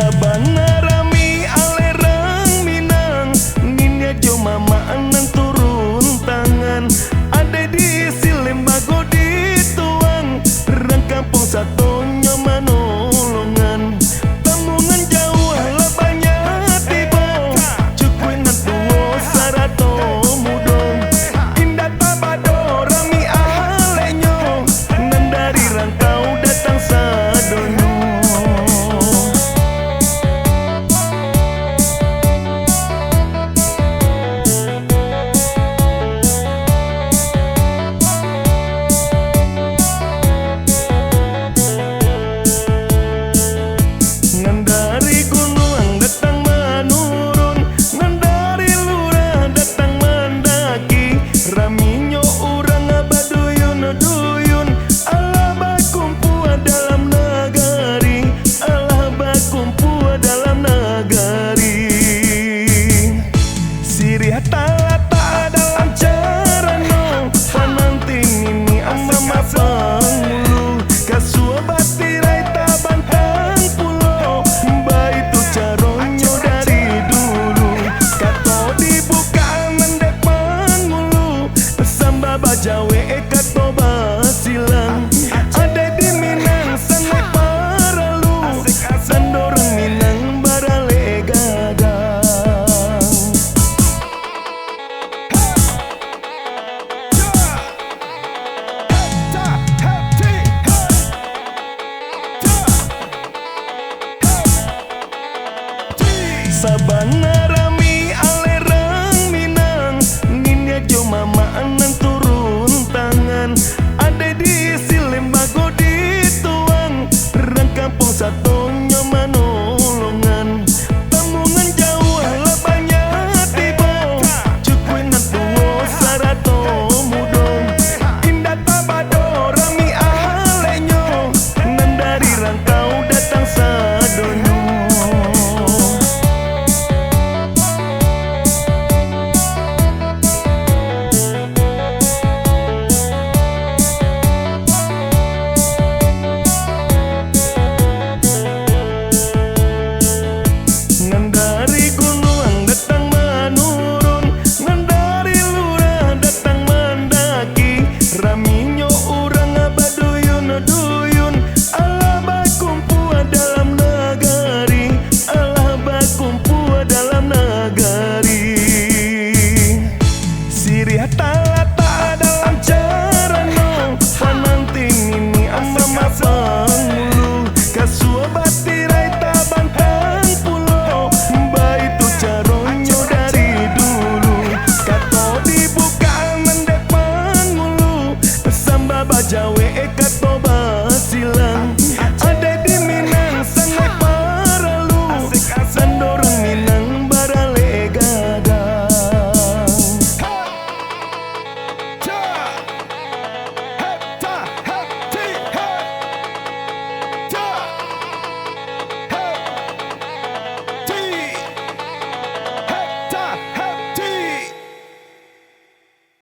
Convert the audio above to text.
Sabana rami alerang Minang, Ninya jo mama anan turun tangan. Ada diisi lembago dituang, Rang kampung satunya manolongan. Tambungan jauh lah banyak tiba, Cukui natuo sarato mudong. Indah tabado rami alenyo, Nan dari rantau datang sadonyo. Nan dari gunung datang menurun, Nan dari lurah datang mendaki. Raminyo urang baduyun-duyun, Allah bakumpu dalam negeri, Allah bakumpu dalam negeri. Sirih talata dalam carano, Pananting ini amama pangulu, Kasua batirai tabantang pulau, Baitu caronyo dari dulu. Kato dibuka nendek pangulu, Samba bajawe kato basilang. Ada di Minang sanai paralu, Sandorang Minang barale gadang. Sabana